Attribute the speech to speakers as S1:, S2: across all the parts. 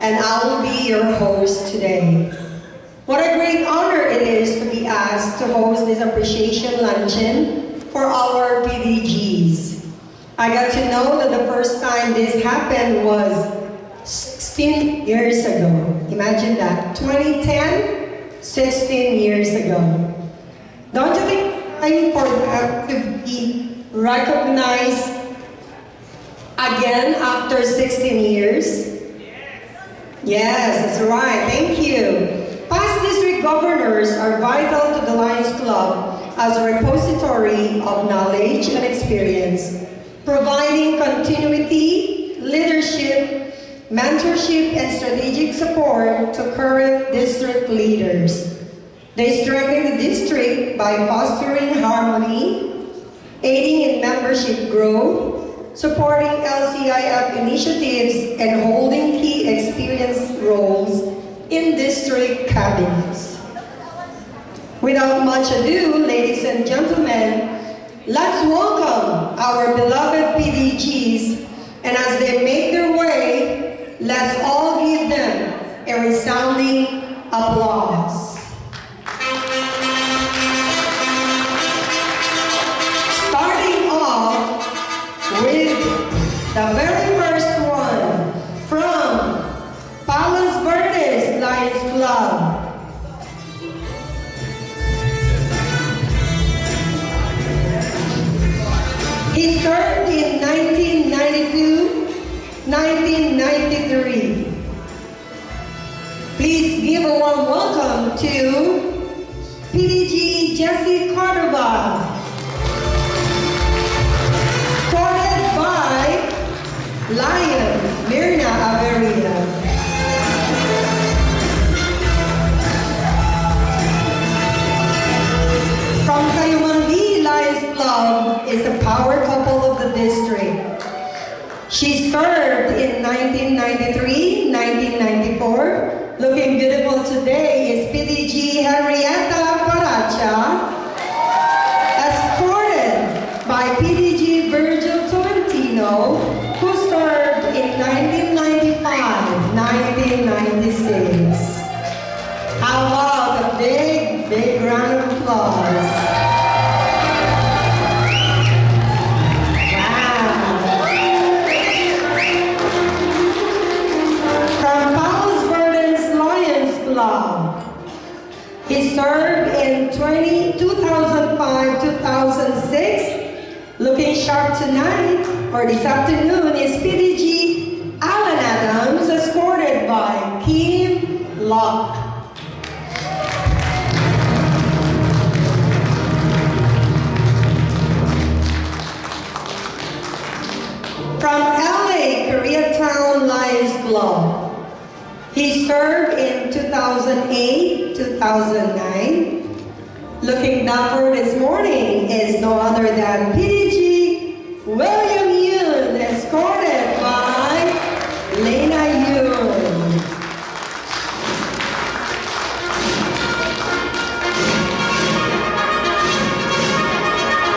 S1: and I will be your host today. What a great honor it is to be asked to host this appreciation luncheon for our PDGs. I got to know that the first time this happened was 16 years ago. Imagine that, 2010, 16 years ago. Don't you think it's time for them to be recognized again after 16 years? Yes, that's right. Thank you. Past district governors are vital to the Lions Club as a repository of knowledge and experience, providing continuity, leadership, mentorship, and strategic support to current district leaders. They strengthen the district by fostering harmony, aiding in membership growth, supporting LCIF initiatives, and holding key experience roles in district cabinets. Without much ado, ladies and gentlemen, let's welcome our beloved PDGs, and as they make their way, let's all give them a resounding applause. With the very first one from Palos Verdes Lions Club. He served in 1992, 1993. Please give a warm welcome to PDG Jesse Cordova. Lion, Mirna Averia. From Kayumandi Lions Club is the power couple of the district. She served in 1993, 1994. Looking beautiful today is PDG Henrietta Paracha, escorted by PDG Virgil Tolentino, who served in 1995, 1996. How about a big, big round of applause? Wow. From Palos Verdes Lions Club, he served in 2005, 2006. Looking sharp tonight, or this afternoon, is PDG Alan Adams, escorted by Kim Locke. From LA Koreatown Lions Club, he served in 2008, 2009. Looking dapper this morning is no other than PDG William Yoon, escorted by Lena Yoon.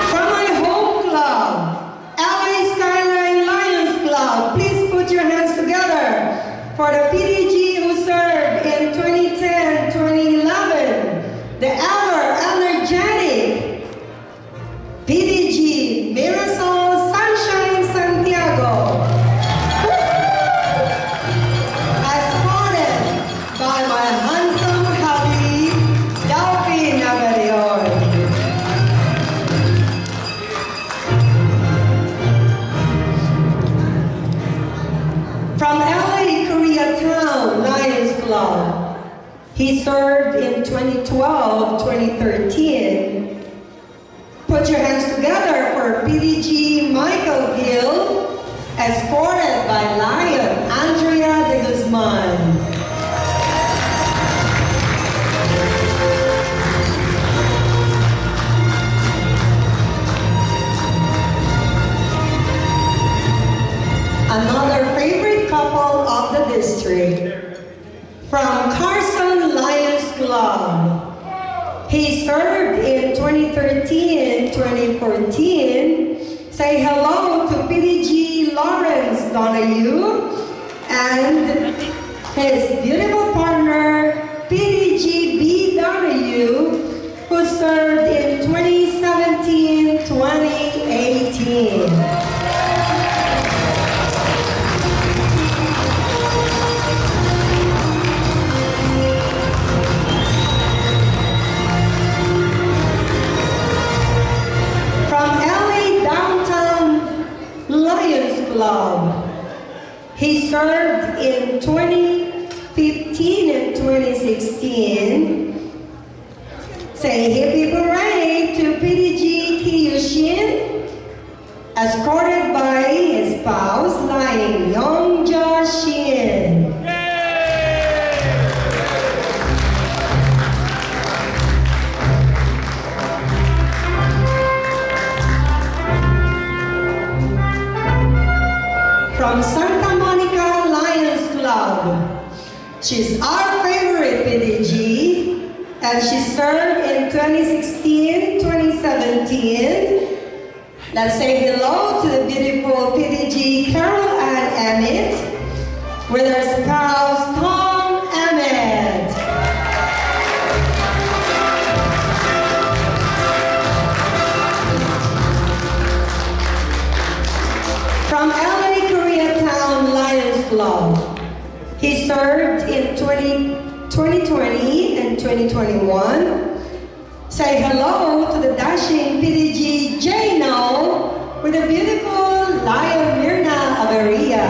S1: From my home club, LA Skyline Lions Club, please put your hands together for the PDG who served in 2010, 2011, the energetic PDG Mirasol Sunshine Santiago, escorted by my handsome hubby, Delphine Averion. From LA Koreatown Lions Club, he served in 2012, 2013. Put your hands together for PDG Michael Gill, escorted by Lion Andrea de Guzman. Another favorite couple of the district. From Carson Lions Club, he served in 2013, 2014. Say hello to PDG Lawrence Donahue and his beautiful partner, PDG B. Donahue, who served in 2017-2018. Club. He served in 2015 and 2016. Say happy parade to PDG Kiyoshin, escorted by his spouse, Lying Young Shin. From Santa Monica Lions Club. She's our favorite PDG, and she served in 2016-2017. Let's say hello to the beautiful PDG Carol Ann Emmett with her spouse Tom Emmett. From LA Koreatown Lions Club. He served in 2020 and 2021. Say hello to the dashing PDG Jano with the beautiful Lion Mirna Averia.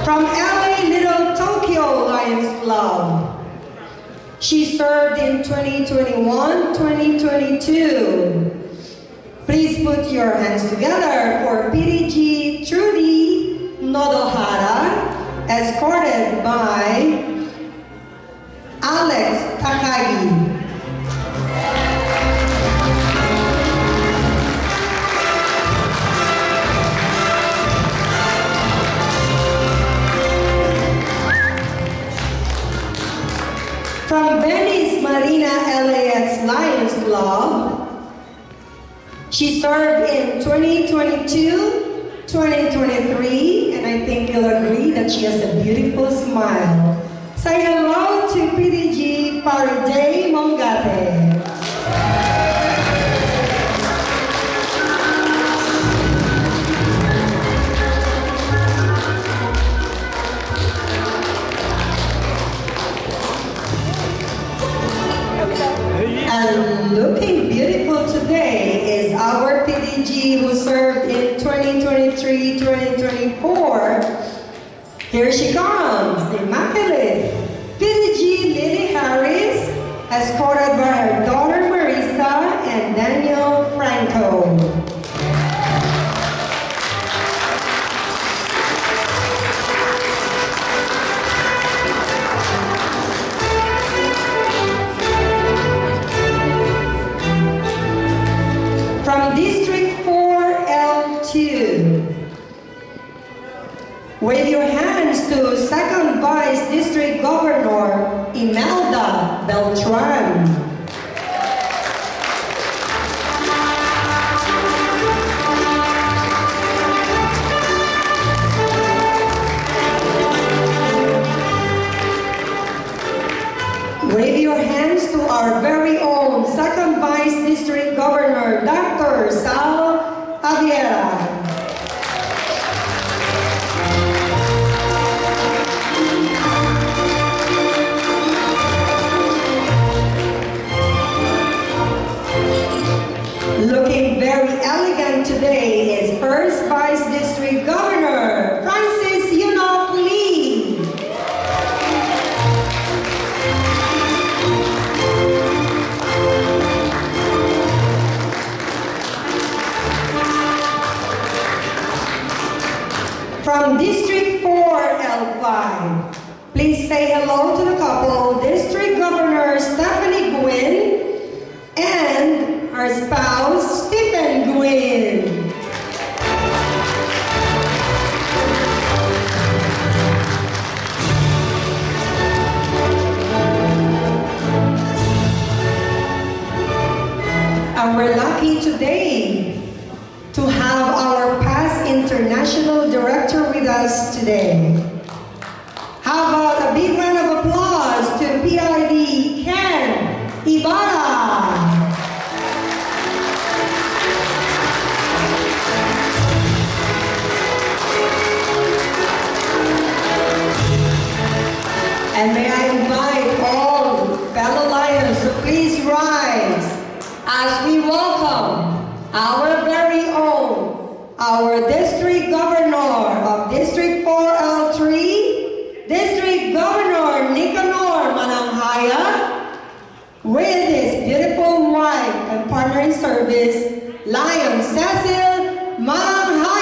S1: From LA Little Tokyo Lions Club. She served in 2021-2022. Please put your hands together for PDG Trudy Nodohara, escorted by Alex Takagi. From Venice Marina LAX Lions Club, she served in 2022-2023, and I think you'll agree that she has a beautiful smile. Say hello to PDG Paride Mongate. And looking beautiful today is our PDG who served in 2023-2024. Here she comes, the immaculate PDG Lily Harris, escorted by her daughter Marisa and Daniel Franco. From District 4L2, wave your hands to Second Vice District Governor Imelda Beltran. Wave your hands to our very own Second Vice District Governor, Dr. Sal Aviera. Looking very elegant today is First Vice District Governor, Francis Yunok Lee. From District 4L5, please say hello to the couple, District Governor Stephanie Gwynn and her spouse, Stephen Gwynn. we're lucky today to have our past international director with us today. How about a big round of applause to PRD Ken Ibarra. And may I invite all fellow Lions to please rise as we welcome our very own, our District Governor of District 4L3, District Governor Nicanor Mananghaya, with his beautiful wife and partner in service, Lion Cecil Mananghaya.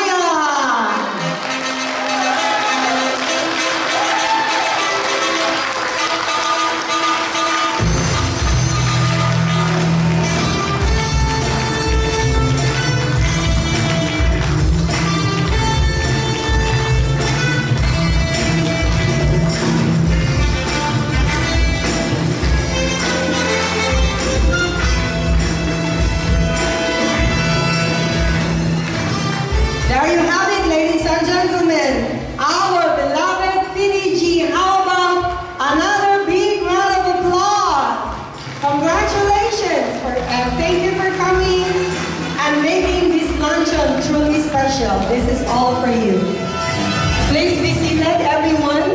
S1: There you have it, ladies and gentlemen, our beloved PDG. How about another big round of applause? Congratulations, and thank you for coming and making this luncheon truly special. This is all for you. Please be seated, everyone.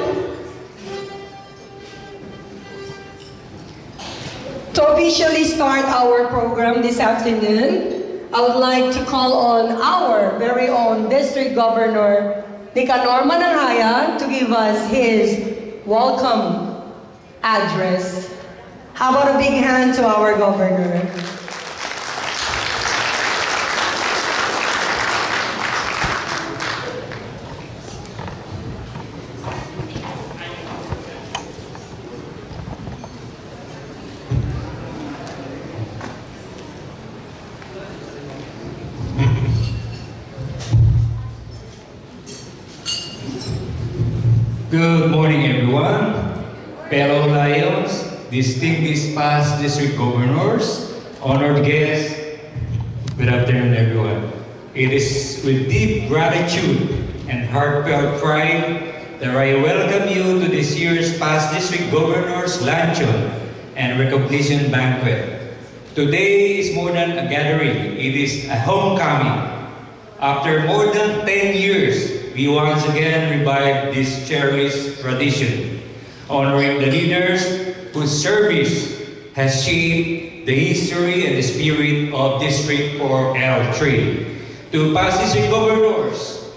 S1: To officially start our program this afternoon, I would like to call on our very own District Governor Nicanor Mananghaya to give us his welcome address. How about a big hand to our Governor?
S2: Good morning, everyone. Fellow Lions, distinguished past district governors, honored guests, good afternoon, everyone. It is with deep gratitude and heartfelt pride that I welcome you to this year's past district governors luncheon and recognition banquet. Today is more than a gathering, it is a homecoming. After more than 10 years, we once again revive this cherished tradition, honoring the leaders whose service has shaped the history and the spirit of District 4L3. To past district governors,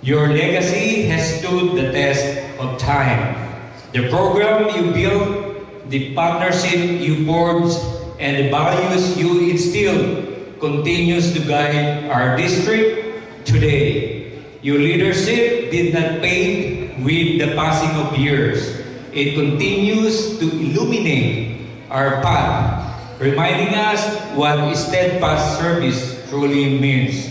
S2: your legacy has stood the test of time. The program you built, the partnership you forged, and the values you instilled continues to guide our district today. Your leadership did not fade with the passing of years. It continues to illuminate our path, reminding us what steadfast service truly means.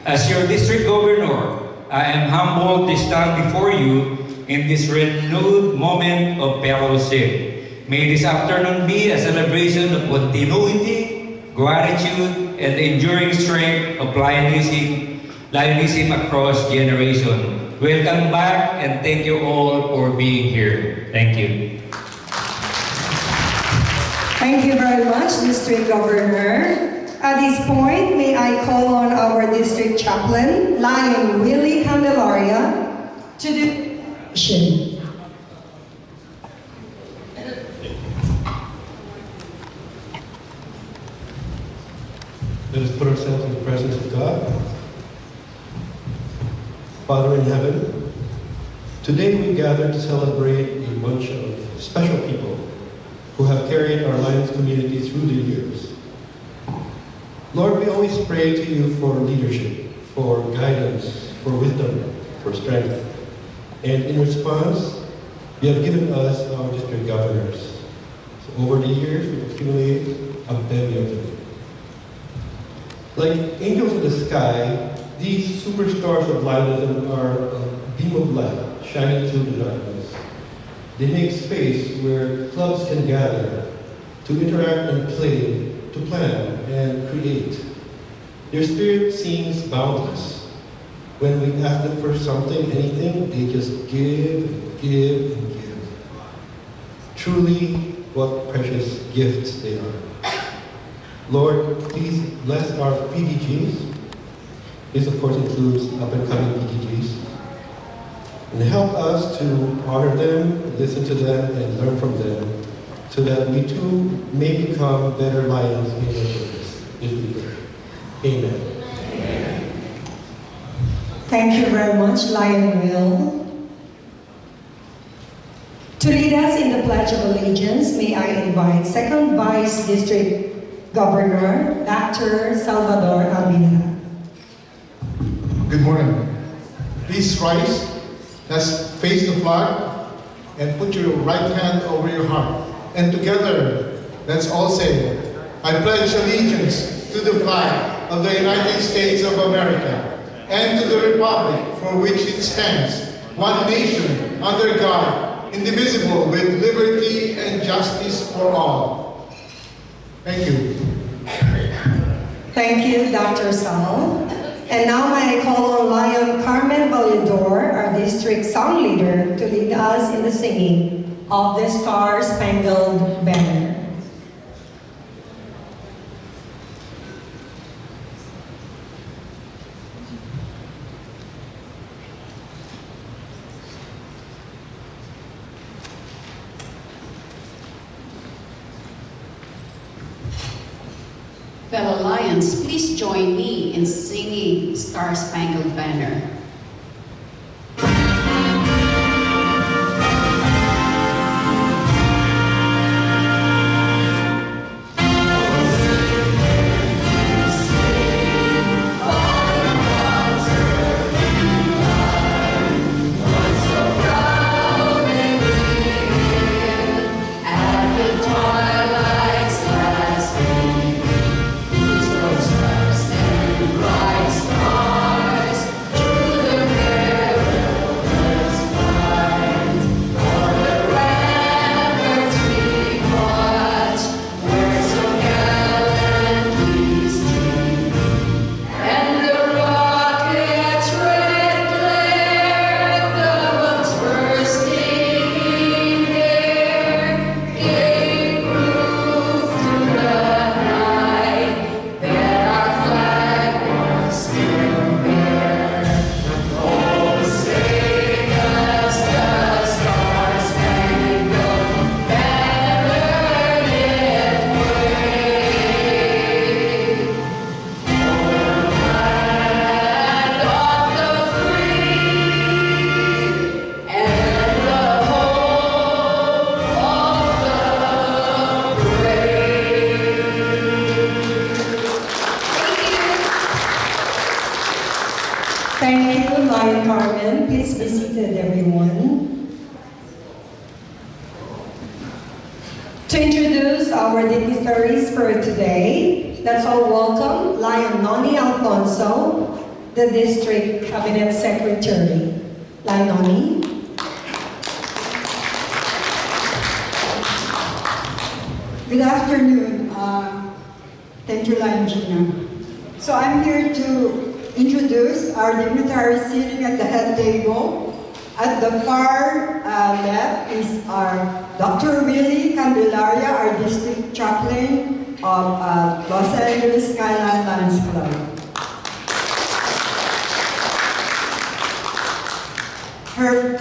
S2: As your district governor, I am humbled to stand before you in this renewed moment of fellowship. May this afternoon be a celebration of continuity, gratitude, and enduring strength of Lionism across generations. Welcome back and thank you all for being here. Thank you.
S1: Thank you very much, District Governor. At this point, may I call on our District Chaplain, Lion Willie Candelaria, to do the mission.
S3: Let us put ourselves in the presence of God. Father in heaven, today we gather to celebrate a bunch of special people who have carried our Lions community through the years. Lord, we always pray to you for leadership, for guidance, for wisdom, for strength. And in response, you have given us our district governors. So over the years, we've accumulated a bevy of them. Like angels in the sky, these superstars of Lionism are a beam of light shining through the darkness. They make space where clubs can gather to interact and play, to to plan and create. Their spirit seems boundless. When we ask them for something, anything, they just give and give and give. Truly, what precious gifts they are. Lord, please bless our PDGs. This, of course, includes up-and-coming PDGs. And help us to honor them, listen to them, and learn from them, so that we too may become better lions in your service. If we pray. Amen.
S1: Thank you very much, Lion Will. To lead us in the Pledge of Allegiance, may I invite 2nd Vice District Governor, Dr. Salvador Albina.
S4: Good morning. Please rise. Let's face the flag and put your right hand over your heart. And together, let's all say, I pledge allegiance to the flag of the United States of America and to the republic for which it stands, one nation, under God, indivisible, with liberty and justice for all. Thank you.
S1: Thank you, Dr. Sal. And now may I call on Lion Carmen Valedor, our district sound leader, to lead us in the singing of the Star-Spangled Banner.
S5: Fellow Lions, please join me in singing Star-Spangled Banner.
S1: Thank you, Lion Carmen. Please be seated, everyone. To introduce our dignitaries for today, let's all welcome Lion Noni Alfonso, the District Cabinet Secretary. Lion Noni.
S6: Good afternoon. Thank you, Lion Gina. So I'm here to introduce our dignitaries sitting at the head table. At the far left is our Dr. Willie Candelaria, our district chaplain of Los Angeles Skyline Lions Club.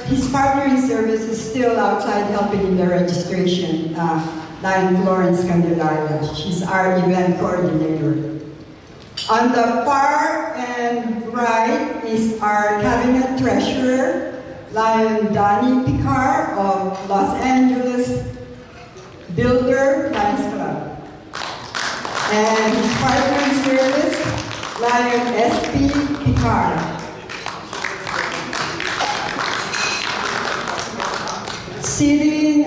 S6: His partner in service is still outside helping in the registration, Lion Florence Candelaria. She's our event coordinator. On the far and right is our cabinet treasurer, Lion Donnie Picard of Los Angeles Builder Lions Club. And his partner in service, Lion S.P. Picard. Sitting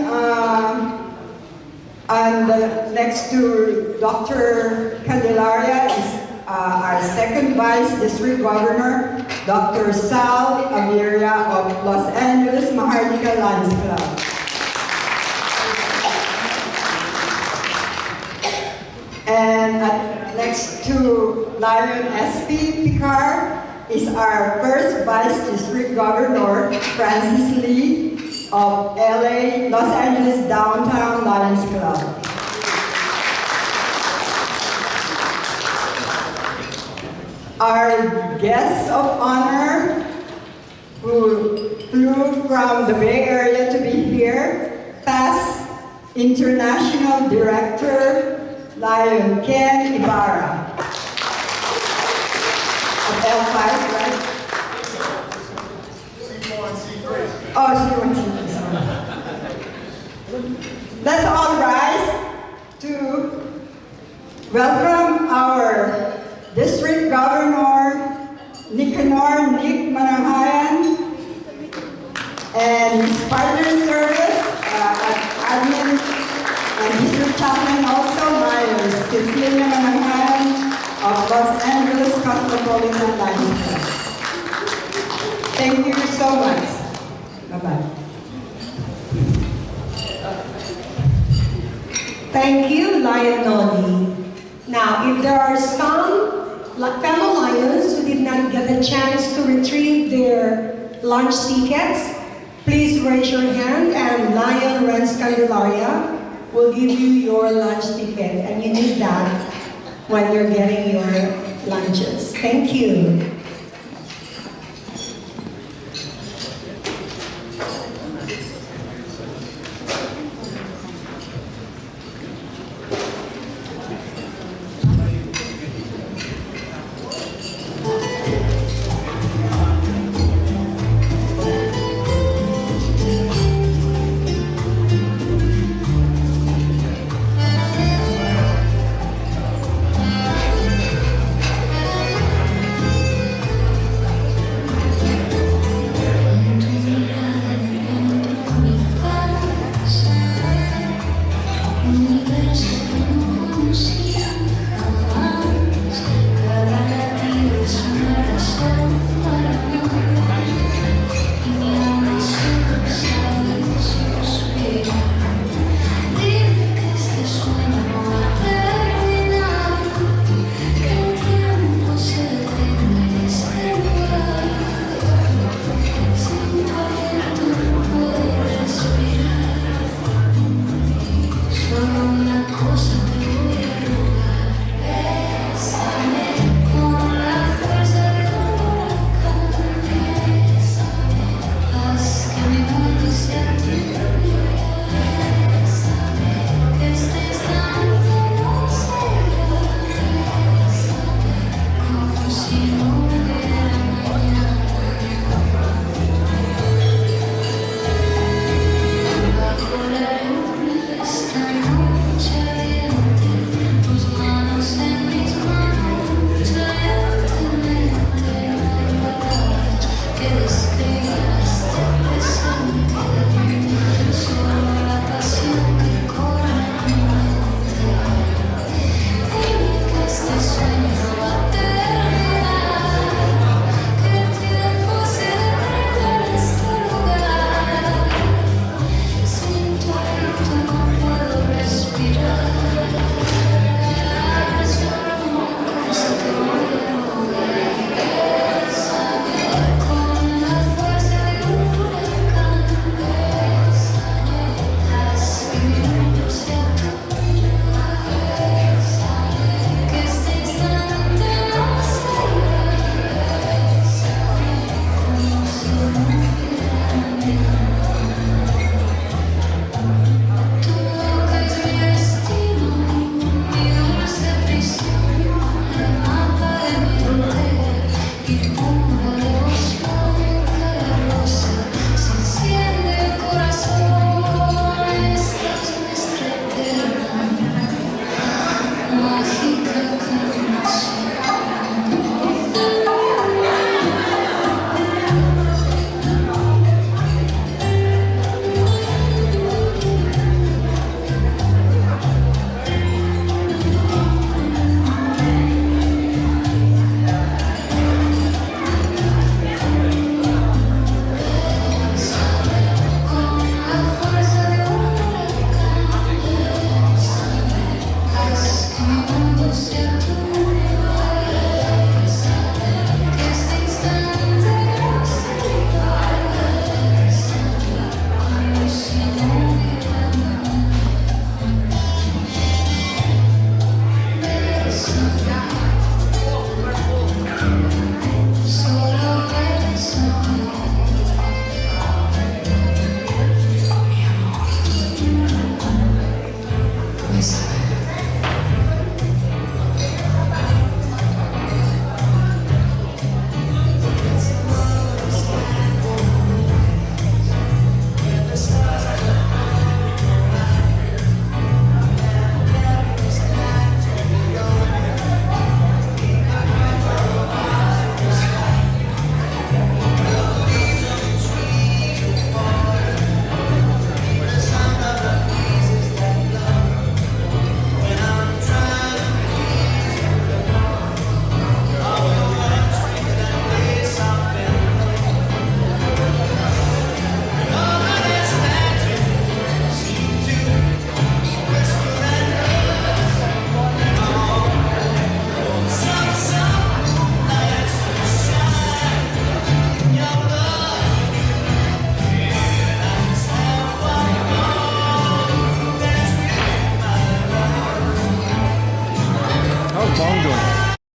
S6: next to Dr. Candelaria is our second Vice District Governor, Dr. Sal Aviria of Los Angeles Maharlika Lions Club. And next to Lion S.P. Picard is our first Vice District Governor, Francis Lee of LA, Los Angeles Downtown Lions Club. Our guests of honor who flew from the Bay Area to be here, past International Director Lion Ken Ibarra of L5, right?
S4: C4 and C3.
S6: Oh, C1, C3, sorry. Let's all rise to welcome our District Governor Nicanor Nick Manahayan and his partner in service, admin and district chaplain also, Myers, Cecilia Manahayan of Los Angeles Cosmopolitan Lions Club. Thank you so much. Bye-bye.
S1: Thank you, Lion Noni. Now, if there are some fellow Lions who did not get a chance to retrieve their lunch tickets, please raise your hand and Lion Renz Candelaria will give you your lunch ticket, and you need that when you're getting your lunches. Thank you.
S7: Sunshine.